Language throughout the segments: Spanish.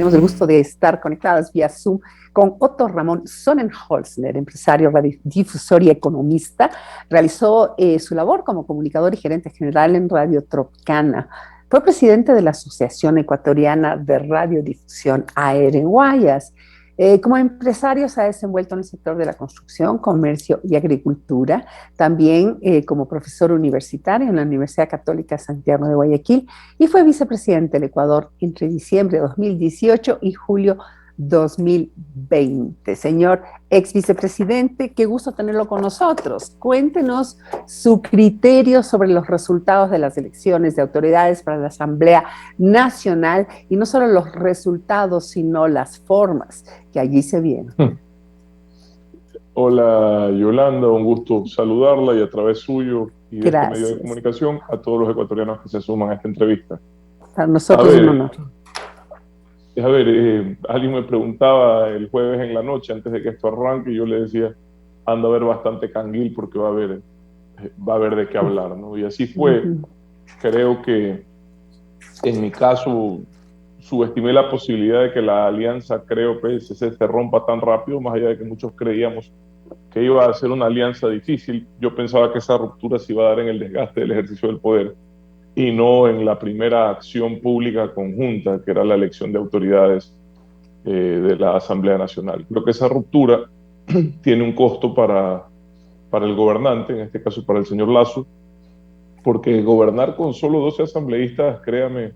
tenemos el gusto de estar conectadas vía Zoom con Otto Ramón Sonnenholzner, empresario, radiodifusor y economista. Realizó su labor como comunicador y gerente general en Radio Tropicana. Fue presidente de la Asociación Ecuatoriana de Radiodifusión AER en Guayas. Como empresario se ha desenvuelto en el sector de la construcción, comercio y agricultura, también como profesor universitario en la Universidad Católica Santiago de Guayaquil y fue vicepresidente del Ecuador entre diciembre de 2018 y julio 2020. Señor ex vicepresidente, qué gusto tenerlo con nosotros. Cuéntenos su criterio sobre los resultados de las elecciones de autoridades para la Asamblea Nacional y no solo los resultados, sino las formas que allí se vienen. Hola Yolanda, un gusto saludarla y a través suyo y de este medio de Gracias. comunicación a todos los ecuatorianos que se suman a esta entrevista. Para nosotros es un honor. Alguien me preguntaba el jueves en la noche antes de que esto arranque y yo le decía, ando a ver bastante canguil porque va a haber de qué hablar, ¿no? Y así fue. Creo que en mi caso subestimé la posibilidad de que la alianza Creo-PSC se rompa tan rápido, más allá de que muchos creíamos que iba a ser una alianza difícil. Yo pensaba que esa ruptura se iba a dar en el desgaste del ejercicio del poder y no en la primera acción pública conjunta, que era la elección de autoridades de la Asamblea Nacional. Creo que esa ruptura tiene un costo para el gobernante, en este caso para el señor Lasso, porque gobernar con solo 12 asambleístas, créame,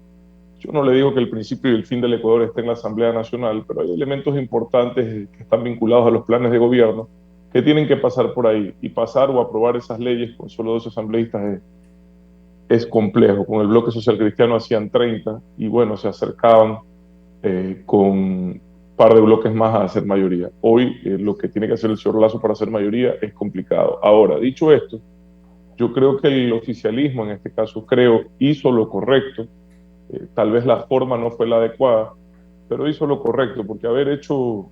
yo no le digo que el principio y el fin del Ecuador esté en la Asamblea Nacional, pero hay elementos importantes que están vinculados a los planes de gobierno que tienen que pasar por ahí, y pasar o aprobar esas leyes con solo 12 asambleístas es complejo. Con el bloque social cristiano hacían 30 y bueno, se acercaban con un par de bloques más a hacer mayoría. Hoy lo que tiene que hacer el señor Lasso para hacer mayoría es complicado. Ahora, dicho esto, yo creo que el oficialismo, en este caso hizo lo correcto. Tal vez la forma no fue la adecuada, pero hizo lo correcto, porque haber hecho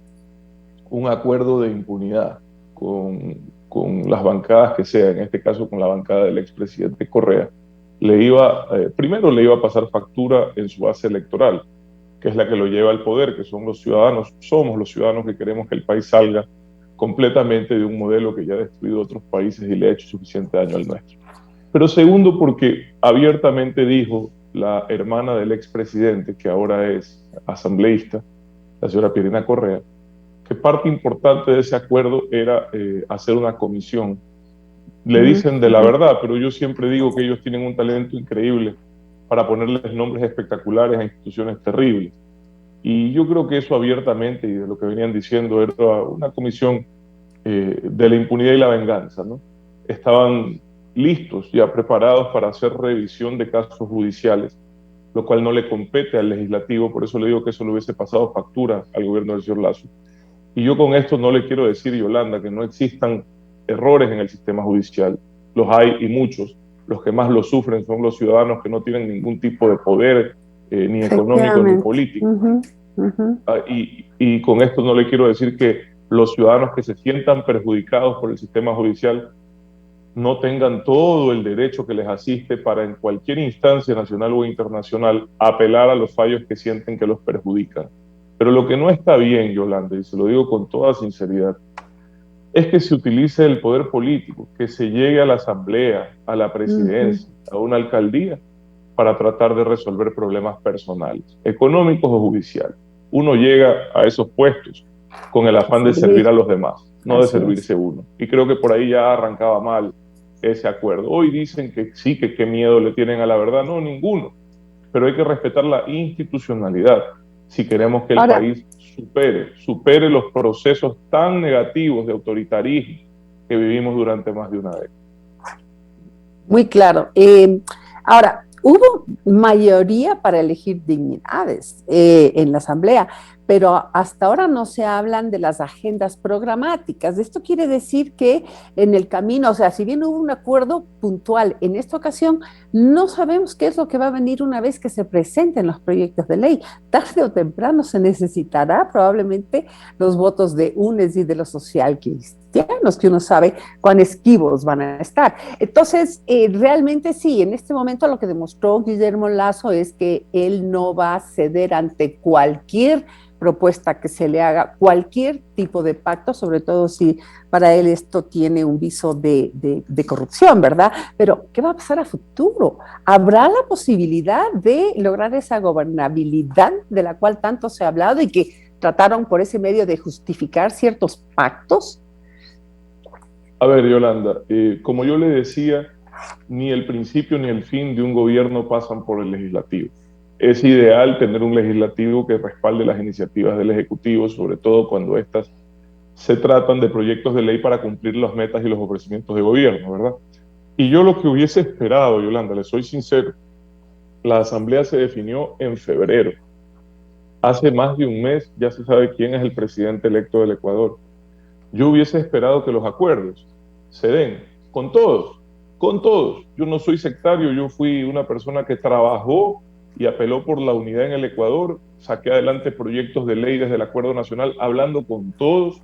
un acuerdo de impunidad con las bancadas que sea, en este caso con la bancada del expresidente Correa, primero le iba a pasar factura en su base electoral, que es la que lo lleva al poder, que son los ciudadanos, somos los ciudadanos que queremos que el país salga completamente de un modelo que ya ha destruido otros países y le ha hecho suficiente daño al nuestro. Pero segundo, porque abiertamente dijo la hermana del expresidente, que ahora es asambleísta, la señora Pirina Correa, que parte importante de ese acuerdo era hacer una comisión. Le dicen de la verdad, pero yo siempre digo que ellos tienen un talento increíble para ponerles nombres espectaculares a instituciones terribles. Y yo creo que eso abiertamente, y de lo que venían diciendo, era una comisión de la impunidad y la venganza, ¿no? Estaban listos, ya preparados para hacer revisión de casos judiciales, lo cual no le compete al legislativo. Por eso le digo que eso le hubiese pasado factura al gobierno del señor Lasso. Y yo con esto no le quiero decir, Yolanda, que no existan errores en el sistema judicial. Los hay, y muchos. Los que más lo sufren son los ciudadanos que no tienen ningún tipo de poder, ni económico ni político. Y con esto no le quiero decir que los ciudadanos que se sientan perjudicados por el sistema judicial no tengan todo el derecho que les asiste para en cualquier instancia nacional o internacional apelar a los fallos que sienten que los perjudican. Pero lo que no está bien, Yolanda, y se lo digo con toda sinceridad, es que se utilice el poder político, que se llegue a la asamblea, a la presidencia, a una alcaldía, para tratar de resolver problemas personales, económicos o judiciales. Uno llega a esos puestos con el afán de servir a los demás, no de servirse uno. Y creo que por ahí ya arrancaba mal ese acuerdo. Hoy dicen que sí, que qué miedo le tienen a la verdad. No, ninguno. Pero hay que respetar la institucionalidad si queremos que el país supere los procesos tan negativos de autoritarismo que vivimos durante más de una década. Muy claro. Ahora, hubo mayoría para elegir dignidades en la Asamblea, pero hasta ahora no se hablan de las agendas programáticas. Esto quiere decir que en el camino, o sea, si bien hubo un acuerdo puntual en esta ocasión, no sabemos qué es lo que va a venir una vez que se presenten los proyectos de ley. Tarde o temprano se necesitará probablemente los votos de UNES y de los socialcristianos, que uno sabe cuán esquivos van a estar. Entonces, realmente sí, en este momento lo que demostró Guillermo Lasso es que él no va a ceder ante cualquier propuesta que se le haga, cualquier tipo de pacto, sobre todo si para él esto tiene un viso de corrupción, ¿verdad? Pero, ¿qué va a pasar a futuro? ¿Habrá la posibilidad de lograr esa gobernabilidad de la cual tanto se ha hablado y que trataron por ese medio de justificar ciertos pactos? A ver, Yolanda, como yo le decía, ni el principio ni el fin de un gobierno pasan por el legislativo. Es ideal tener un legislativo que respalde las iniciativas del Ejecutivo, sobre todo cuando estas se tratan de proyectos de ley para cumplir las metas y los ofrecimientos de gobierno, ¿verdad? Y yo lo que hubiese esperado, Yolanda, le soy sincero, la Asamblea se definió en febrero. Hace más de un mes ya se sabe quién es el presidente electo del Ecuador. Yo hubiese esperado que los acuerdos se den con todos, con todos. Yo no soy sectario, yo fui una persona que trabajó y apeló por la unidad en el Ecuador, saqué adelante proyectos de ley desde el Acuerdo Nacional, hablando con todos,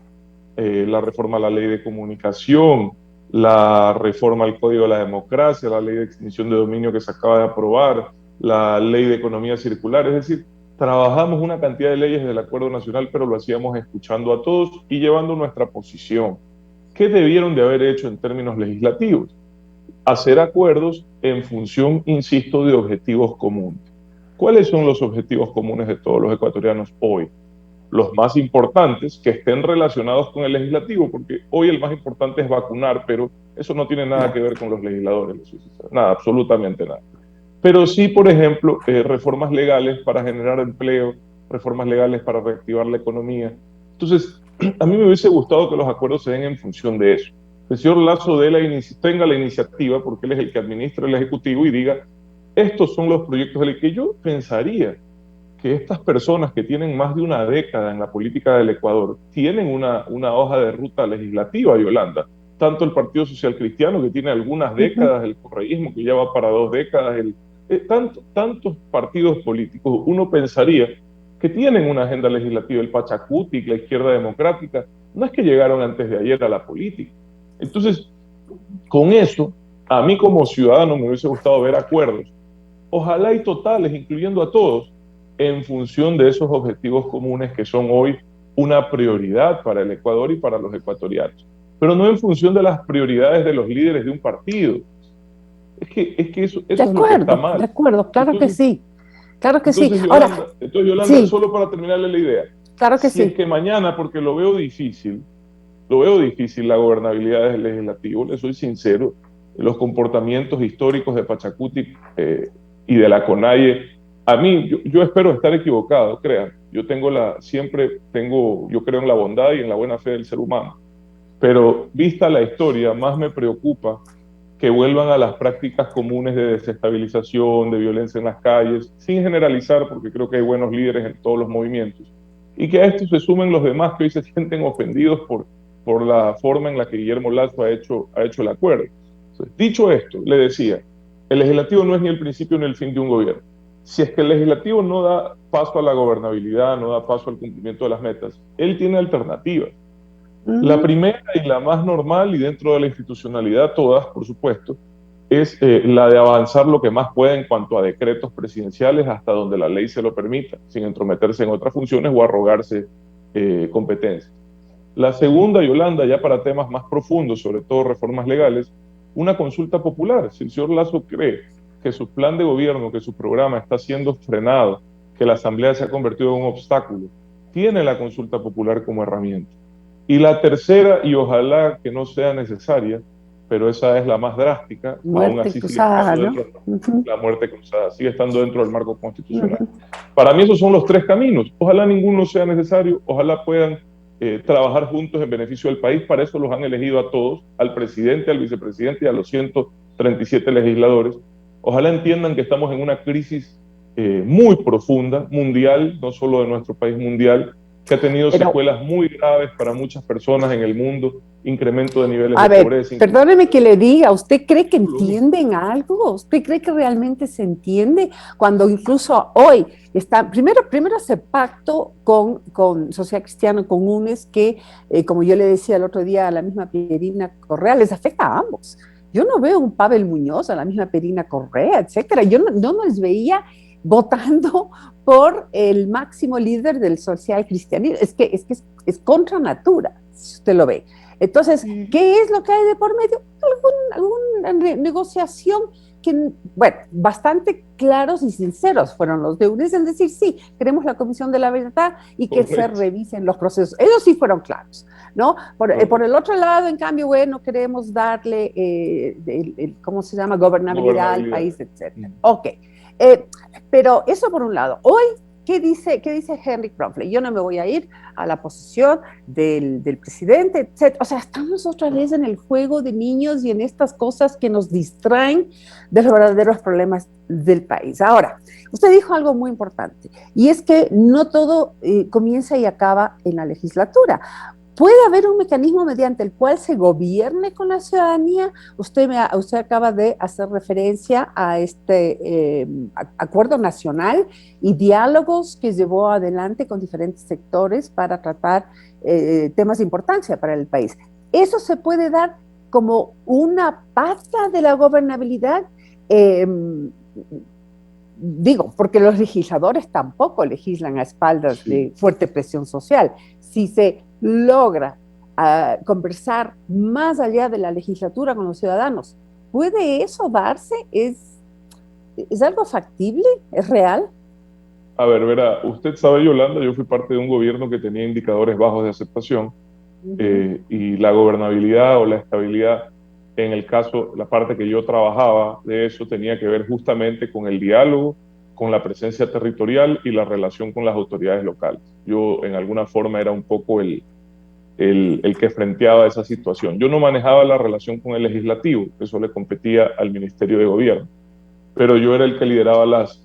la reforma a la ley de comunicación, la reforma al Código de la Democracia, la ley de extinción de dominio que se acaba de aprobar, la ley de economía circular, es decir, trabajamos una cantidad de leyes del Acuerdo Nacional, pero lo hacíamos escuchando a todos y llevando nuestra posición. ¿Qué debieron de haber hecho en términos legislativos? Hacer acuerdos en función, insisto, de objetivos comunes. ¿Cuáles son los objetivos comunes de todos los ecuatorianos hoy? Los más importantes que estén relacionados con el legislativo, porque hoy el más importante es vacunar, pero eso no tiene nada que ver con los legisladores, nada, absolutamente nada. Pero sí, por ejemplo, reformas legales para generar empleo, reformas legales para reactivar la economía. Entonces, a mí me hubiese gustado que los acuerdos se den en función de eso. El señor Lasso tenga la iniciativa, porque él es el que administra el Ejecutivo, y diga, estos son los proyectos de ley que yo pensaría que estas personas que tienen más de una década en la política del Ecuador tienen una hoja de ruta legislativa, Yolanda. Tanto el Partido Social Cristiano, que tiene algunas décadas, el correísmo, que ya va para 2 décadas, tantos partidos políticos, uno pensaría que tienen una agenda legislativa. El Pachacutic, la izquierda democrática, no es que llegaron antes de ayer a la política. Entonces, con eso, a mí como ciudadano me hubiese gustado ver acuerdos, ojalá y totales, incluyendo a todos, en función de esos objetivos comunes que son hoy una prioridad para el Ecuador y para los ecuatorianos, pero no en función de las prioridades de los líderes de un partido. Es que eso es lo que está mal. De acuerdo, claro entonces, que sí, claro que sí. Yolanda, Yolanda, sí, solo para terminarle la idea, claro que si sí. es que mañana, porque lo veo difícil la gobernabilidad del legislativo, le soy sincero, los comportamientos históricos de Pachacuti y de la CONAIE, a mí, yo espero estar equivocado, crean, yo creo en la bondad y en la buena fe del ser humano, pero vista la historia, más me preocupa que vuelvan a las prácticas comunes de desestabilización, de violencia en las calles, sin generalizar, porque creo que hay buenos líderes en todos los movimientos, y que a esto se sumen los demás que hoy se sienten ofendidos por la forma en la que Guillermo Lasso ha hecho el acuerdo. Entonces, dicho esto, le decía, el legislativo no es ni el principio ni el fin de un gobierno. Si es que el legislativo no da paso a la gobernabilidad, no da paso al cumplimiento de las metas, él tiene alternativas. La primera y la más normal, y dentro de la institucionalidad todas, por supuesto, es la de avanzar lo que más pueda en cuanto a decretos presidenciales hasta donde la ley se lo permita, sin entrometerse en otras funciones o arrogarse competencias. La segunda, Yolanda, ya para temas más profundos, sobre todo reformas legales, una consulta popular. Si el señor Lasso cree que su plan de gobierno, que su programa está siendo frenado, que la Asamblea se ha convertido en un obstáculo, tiene la consulta popular como herramienta. Y la tercera, y ojalá que no sea necesaria, pero esa es la más drástica, aún así sigue estando dentro la muerte cruzada, sigue estando dentro del marco constitucional. Para mí esos son los tres caminos. Ojalá ninguno sea necesario, ojalá puedan trabajar juntos en beneficio del país. Para eso los han elegido a todos, al presidente, al vicepresidente y a los 137 legisladores. Ojalá entiendan que estamos en una crisis muy profunda, mundial, no solo de nuestro país, mundial, que ha tenido secuelas muy graves para muchas personas en el mundo, incremento de niveles de pobreza. Perdóneme que le diga, ¿usted cree que entienden algo? ¿Usted cree que realmente se entiende? Cuando incluso hoy está, primero hace pacto con Social Cristiano, con UNES, que como yo le decía el otro día a la misma Pierina Correa, les afecta a ambos. Yo no veo un Pavel Muñoz, a la misma Pierina Correa, etcétera. Yo no les veía votando por el máximo líder del social cristianismo. Es contra natura, si usted lo ve. Entonces, ¿qué es lo que hay de por medio? Alguna negociación que, bueno, bastante claros y sinceros fueron los de UNES en decir, sí, queremos la Comisión de la Verdad y que se revisen los procesos. Ellos sí fueron claros, ¿no? Por el otro lado, en cambio, bueno, queremos darle, ¿cómo se llama? Gobernabilidad al país, etcétera. Ok. Pero eso por un lado. Hoy, ¿qué dice Henry Crumfley? Yo no me voy a ir a la posición del presidente, etc. O sea, estamos otra vez en el juego de niños y en estas cosas que nos distraen de los verdaderos problemas del país. Ahora, usted dijo algo muy importante, y es que no todo comienza y acaba en la legislatura. ¿Puede haber un mecanismo mediante el cual se gobierne con la ciudadanía? Usted acaba de hacer referencia a este acuerdo nacional y diálogos que llevó adelante con diferentes sectores para tratar temas de importancia para el país. ¿Eso se puede dar como una pata de la gobernabilidad? Digo, porque los legisladores tampoco legislan a espaldas de fuerte presión social. Si se logra conversar más allá de la legislatura con los ciudadanos, ¿puede eso darse? ¿Es algo factible? ¿Es real? A ver, verá, usted sabe, Yolanda, yo fui parte de un gobierno que tenía indicadores bajos de aceptación y la gobernabilidad o la estabilidad, en el caso, la parte que yo trabajaba de eso tenía que ver justamente con el diálogo, con la presencia territorial y la relación con las autoridades locales. Yo en alguna forma era un poco el que frenteaba esa situación. Yo no manejaba la relación con el legislativo, eso le competía al Ministerio de Gobierno, pero yo era el que lideraba las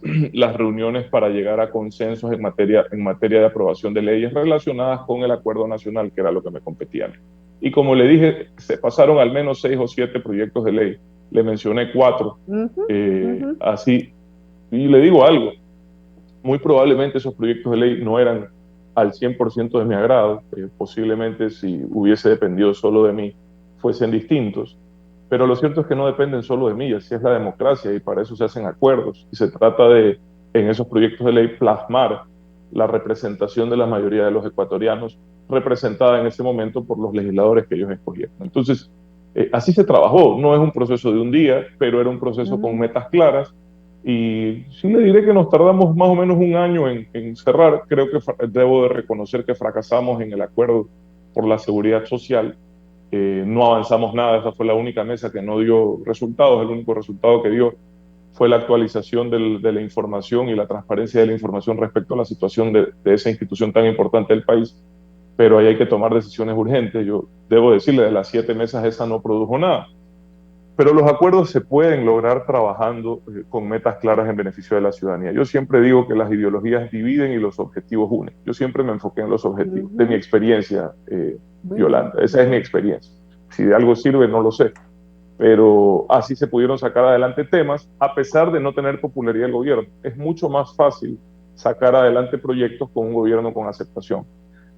reuniones para llegar a consensos en materia de aprobación de leyes relacionadas con el acuerdo nacional, que era lo que me competía a mí. Y como le dije, se pasaron al menos 6 o 7 proyectos de ley, le mencioné 4, así, y le digo algo, muy probablemente esos proyectos de ley no eran al 100% de mi agrado, posiblemente si hubiese dependido solo de mí fuesen distintos, pero lo cierto es que no dependen solo de mí, así es la democracia y para eso se hacen acuerdos y se trata de, en esos proyectos de ley, plasmar la representación de la mayoría de los ecuatorianos, representada en ese momento por los legisladores que ellos escogieron. Entonces, así se trabajó, no es un proceso de un día, pero era un proceso con metas claras. Y sí le diré que nos tardamos más o menos un año en cerrar. Creo que debo de reconocer que fracasamos en el acuerdo por la seguridad social. No avanzamos nada, esa fue la única mesa que no dio resultados. El único resultado que dio fue la actualización de la información y la transparencia de la información respecto a la situación de esa institución tan importante del país. Pero ahí hay que tomar decisiones urgentes. Yo debo decirle, de las 7 mesas esa no produjo nada. Pero los acuerdos se pueden lograr trabajando con metas claras en beneficio de la ciudadanía. Yo siempre digo que las ideologías dividen y los objetivos unen. Yo siempre me enfoqué en los objetivos, de mi experiencia, Yolanda. Esa es mi experiencia. Si de algo sirve, no lo sé. Pero así se pudieron sacar adelante temas, a pesar de no tener popularidad del gobierno. Es mucho más fácil sacar adelante proyectos con un gobierno con aceptación.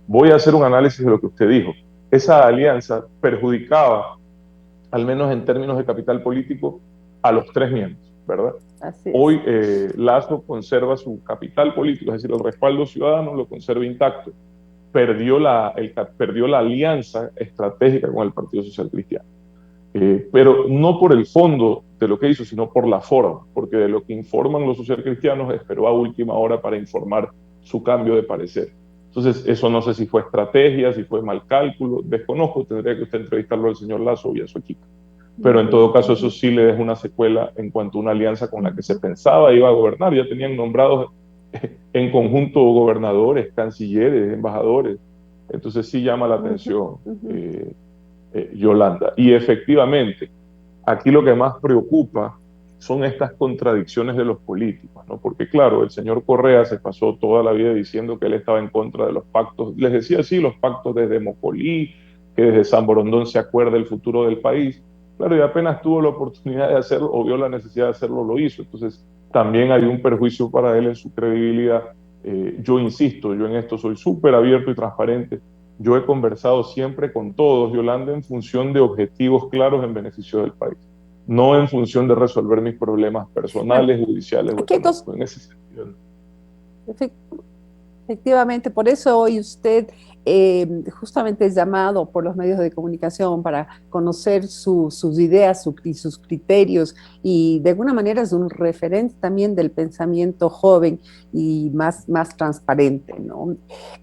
Voy a hacer un análisis de lo que usted dijo. Esa alianza perjudicaba, al menos en términos de capital político, a los 3 miembros, ¿verdad? Así es. Hoy Lazo conserva su capital político, es decir, el respaldo ciudadano lo conserva intacto. Perdió la alianza estratégica con el Partido Social Cristiano. Pero no por el fondo de lo que hizo, sino por la forma, porque de lo que informan los socialcristianos esperó a última hora para informar su cambio de parecer. Entonces, eso no sé si fue estrategia, si fue mal cálculo, desconozco, tendría que usted entrevistarlo al señor Lazo y a su equipo. Pero en todo caso, eso sí le deja una secuela en cuanto a una alianza con la que se pensaba iba a gobernar. Ya tenían nombrados en conjunto gobernadores, cancilleres, embajadores. Entonces sí llama la atención, Yolanda. Y efectivamente, aquí lo que más preocupa son estas contradicciones de los políticos, ¿no? Porque claro, el señor Correa se pasó toda la vida diciendo que él estaba en contra de los pactos, les decía así, los pactos desde Mocolí, que desde San Borondón se acuerda el futuro del país. Claro, y apenas tuvo la oportunidad de hacerlo o vio la necesidad de hacerlo, lo hizo. Entonces, también hay un perjuicio para él en su credibilidad. Yo insisto, yo en esto soy súper abierto y transparente. Yo he conversado siempre con todos, Yolanda, en función de objetivos claros en beneficio del país, no en función de resolver mis problemas Bueno, personales, judiciales o aquí hay dos, económicos. En ese sentido, efectivamente, por eso hoy usted justamente es llamado por los medios de comunicación para conocer sus ideas y sus criterios, y de alguna manera es un referente también del pensamiento joven y más transparente, ¿no?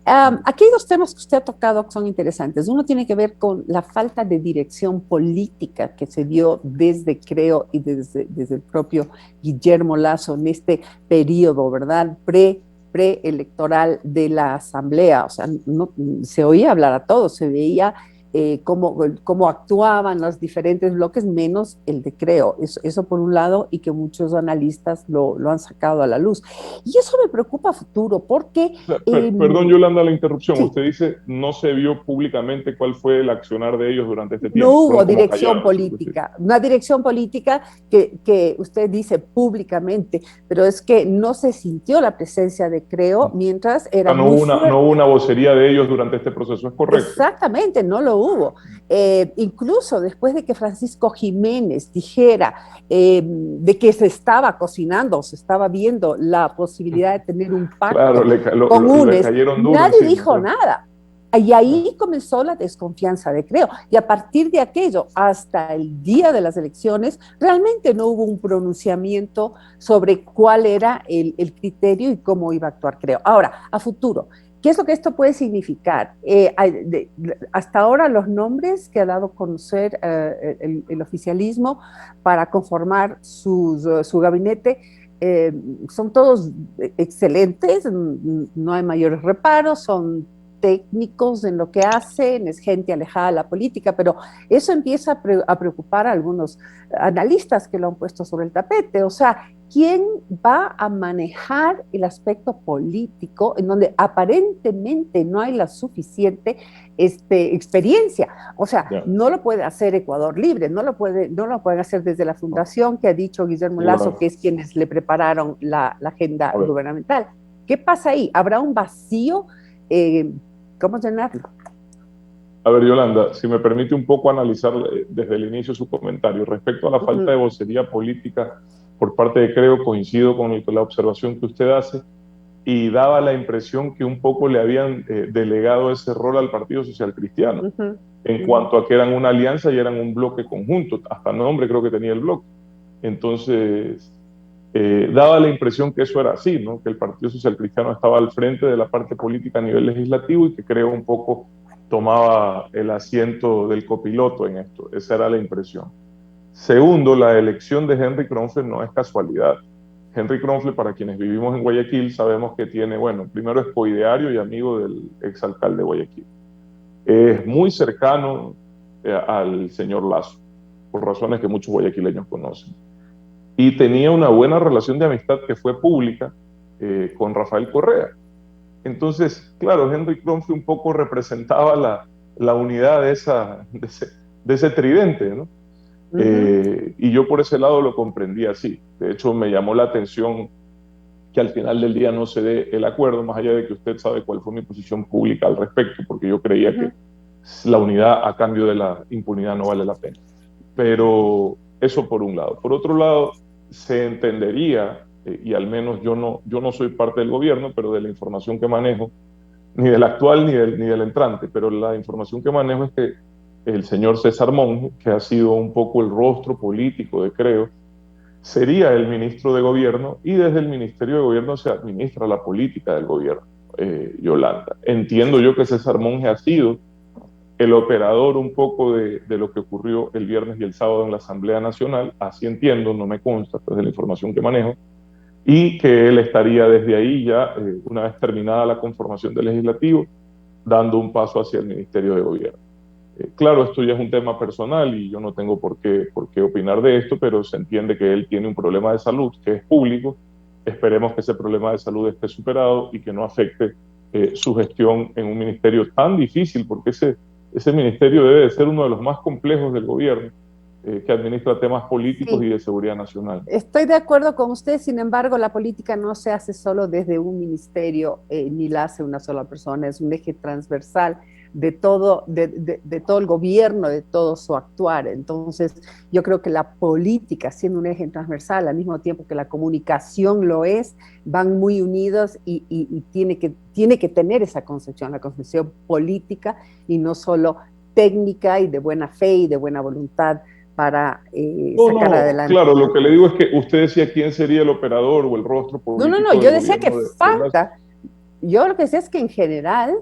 Aquí hay dos temas que usted ha tocado que son interesantes. Uno tiene que ver con la falta de dirección política que se dio desde Creo y desde el propio Guillermo Lasso en este periodo, ¿verdad? Preelectoral de la Asamblea. O sea, no, se oía hablar a todos, se veía cómo actuaban los diferentes bloques, menos el de Creo. Eso por un lado, y que muchos analistas lo han sacado a la luz. Y eso me preocupa a futuro, porque... Perdón, Yolanda, la interrupción. Sí, Usted dice no se vio públicamente cuál fue el accionar de ellos durante este no tiempo. hubo Fueron como dirección callados. política, una dirección política que usted dice públicamente, pero es que no se sintió la presencia de Creo mientras O era sea, muy no fuerte. hubo una vocería de ellos durante este proceso, ¿es correcto? Exactamente, no lo hubo. Incluso después de que Francisco Jiménez dijera de que se estaba cocinando, se estaba viendo la posibilidad de tener un Claro, pacto con le UNES, cayeron duro nadie encima. dijo Claro. nada. Y ahí comenzó la desconfianza de Creo. Y a partir de aquello, hasta el día de las elecciones, realmente no hubo un pronunciamiento sobre cuál era el criterio y cómo iba a actuar Creo. Ahora, a futuro, ¿qué es lo que esto puede significar? Hasta ahora los nombres que ha dado a conocer el oficialismo para conformar su gabinete son todos excelentes, no hay mayores reparos, son técnicos en lo que hacen, es gente alejada de la política, pero eso empieza a preocupar a algunos analistas que lo han puesto sobre el tapete. O sea, ¿quién va a manejar el aspecto político en donde aparentemente no hay la suficiente experiencia? O sea, no lo puede hacer Ecuador Libre, no lo pueden hacer desde la fundación que ha dicho Guillermo Lasso, que es quienes le prepararon la agenda gubernamental. ¿Qué pasa ahí? ¿Habrá un vacío? ¿Cómo llenarlo? A ver, Yolanda, si me permite un poco analizar desde el inicio su comentario respecto a la falta de vocería política por parte de Creo, coincido con la observación que usted hace, y daba la impresión que un poco le habían delegado ese rol al Partido Social Cristiano, en cuanto a que eran una alianza y eran un bloque conjunto, hasta nombre creo que tenía el bloque. Entonces, daba la impresión que eso era así, ¿no? Que el Partido Social Cristiano estaba al frente de la parte política a nivel legislativo y que Creo un poco tomaba el asiento del copiloto en esto. Esa era la impresión. Segundo, la elección de Henry Kronfeld no es casualidad. Henry Kronfeld, para quienes vivimos en Guayaquil, sabemos que tiene, bueno, primero es coideario y amigo del exalcalde de Guayaquil. Es muy cercano al señor Lasso, por razones que muchos guayaquileños conocen. Y tenía una buena relación de amistad que fue pública con Rafael Correa. Entonces, claro, Henry Kronfeld un poco representaba la unidad de ese tridente, ¿no? Y yo por ese lado lo comprendí así. De hecho, me llamó la atención que al final del día no se dé el acuerdo, más allá de que usted sabe cuál fue mi posición pública al respecto, porque yo creía que la unidad a cambio de la impunidad no vale la pena. Pero eso por un lado. Por otro lado, se entendería, y al menos yo no soy parte del gobierno, pero de la información que manejo, ni del actual ni del entrante, pero la información que manejo es que el señor César Monge, que ha sido un poco el rostro político de Creo, sería el ministro de gobierno, y desde el ministerio de gobierno se administra la política del gobierno, Yolanda. Entiendo yo que César Monge ha sido el operador un poco de lo que ocurrió el viernes y el sábado en la Asamblea Nacional, así entiendo, no me consta, pues, de la información que manejo, y que él estaría desde ahí ya, una vez terminada la conformación del legislativo, dando un paso hacia el Ministerio de Gobierno. Claro, esto ya es un tema personal y yo no tengo por qué opinar de esto, pero se entiende que él tiene un problema de salud que es público. Esperemos que ese problema de salud esté superado y que no afecte su gestión en un ministerio tan difícil, porque ese ministerio debe de ser uno de los más complejos del gobierno, que administra temas políticos Sí, y de seguridad nacional. estoy de acuerdo con usted, sin embargo, la política no se hace solo desde un ministerio, ni la hace una sola persona, es un eje transversal de todo el gobierno, de todo su actuar. Entonces, yo creo que la política, siendo un eje transversal, al mismo tiempo que la comunicación lo es, van muy unidos y tiene que tener esa concepción, la concepción política y no solo técnica y de buena fe y de buena voluntad para sacar adelante. Claro, lo que le digo es que usted decía quién sería el operador o el rostro político No, yo del decía que gobierno falta, yo lo que decía es que en general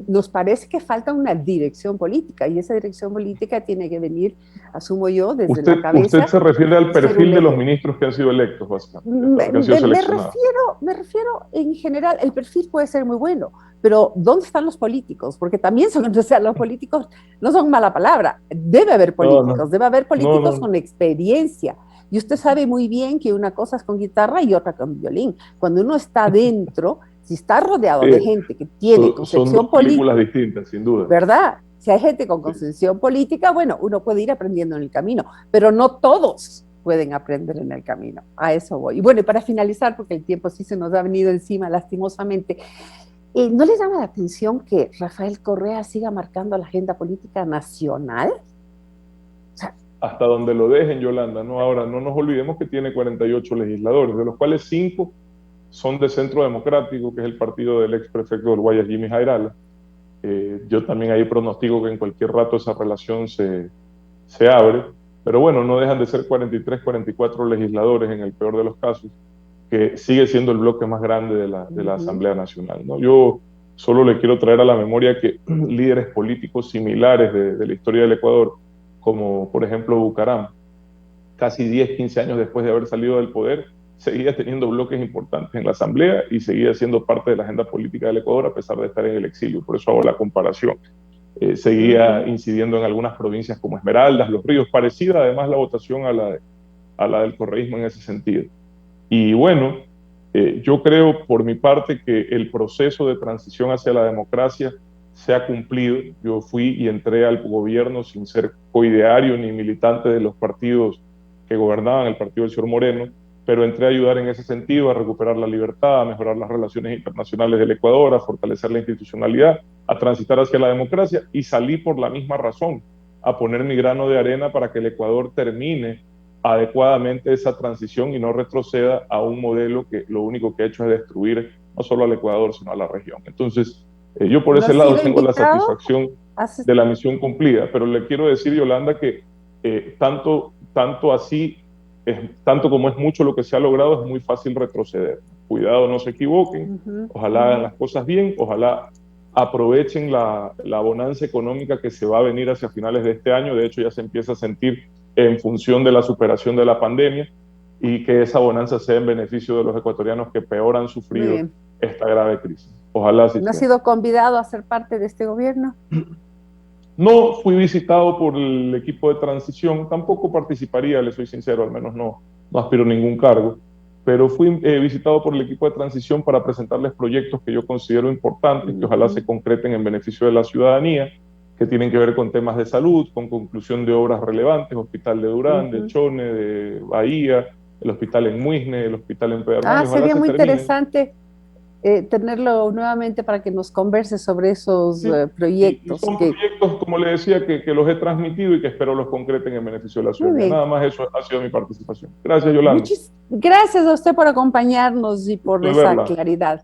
nos parece que falta una dirección política y esa dirección política tiene que venir, asumo yo, desde la cabeza. Usted se refiere al perfil de los ministros que han sido electos, básicamente, que han sido seleccionados. Me refiero en general, el perfil puede ser muy bueno, pero ¿dónde están los políticos? Porque también son, o sea, los políticos no son mala palabra, debe haber políticos, debe haber políticos con experiencia. Y usted sabe muy bien que una cosa es con guitarra y otra con violín. Cuando uno está dentro, si está rodeado de gente que tiene concepción política, películas distintas, sin duda. ¿Verdad? Si hay gente con concepción política, bueno, uno puede ir aprendiendo en el camino, pero no todos pueden aprender en el camino. A eso voy. Y bueno, y para finalizar, porque el tiempo sí se nos ha venido encima, lastimosamente, ¿no les llama la atención que Rafael Correa siga marcando la agenda política nacional? O sea, hasta donde lo dejen, Yolanda, ¿no? Ahora, no nos olvidemos que tiene 48 legisladores, de los cuales 5 son de Centro Democrático, que es el partido del ex prefecto del Guayas, Jimmy Jairala. Yo también ahí pronostico que en cualquier rato esa relación se abre, pero bueno, no dejan de ser 43, 44 legisladores en el peor de los casos, que sigue siendo el bloque más grande de la Asamblea Nacional, ¿no? Yo solo le quiero traer a la memoria que líderes políticos similares de la historia del Ecuador, como por ejemplo Bucaram, casi 10, 15 años después de haber salido del poder, seguía teniendo bloques importantes en la Asamblea y seguía siendo parte de la agenda política del Ecuador a pesar de estar en el exilio. Por eso hago la comparación. Seguía incidiendo en algunas provincias como Esmeraldas, Los Ríos, parecida además la votación a la del correísmo en ese sentido. Y bueno, yo creo por mi parte que el proceso de transición hacia la democracia se ha cumplido. Yo fui y entré al gobierno sin ser coideario ni militante de los partidos que gobernaban, el partido del señor Moreno, pero entré a ayudar en ese sentido, a recuperar la libertad, a mejorar las relaciones internacionales del Ecuador, a fortalecer la institucionalidad, a transitar hacia la democracia, y salí por la misma razón, a poner mi grano de arena para que el Ecuador termine adecuadamente esa transición y no retroceda a un modelo que lo único que ha hecho es destruir no solo al Ecuador, sino a la región. Entonces, yo por ese lado tengo la satisfacción de la misión cumplida, pero le quiero decir, Yolanda, que tanto como es mucho lo que se ha logrado, es muy fácil retroceder. Cuidado, no se equivoquen, ojalá hagan las cosas bien, ojalá aprovechen la bonanza económica que se va a venir hacia finales de este año. De hecho, ya se empieza a sentir en función de la superación de la pandemia, y que esa bonanza sea en beneficio de los ecuatorianos que peor han sufrido esta grave crisis. Ojalá sí. ¿No ha sido convidado a ser parte de este gobierno? No fui visitado por el equipo de transición, tampoco participaría, le soy sincero, al menos no aspiro a ningún cargo, pero fui visitado por el equipo de transición para presentarles proyectos que yo considero importantes, que ojalá se concreten en beneficio de la ciudadanía, que tienen que ver con temas de salud, con conclusión de obras relevantes, Hospital de Durán, de Chone, de Bahía, el hospital en Muisne, el hospital en Pedernales. Sería muy interesante tenerlo nuevamente para que nos converse sobre esos proyectos. Son proyectos, como le decía, que los he transmitido y que espero los concreten en beneficio de la ciudadanía. Nada más eso ha sido mi participación. Gracias, Yolanda. Gracias a usted por acompañarnos y por esa claridad.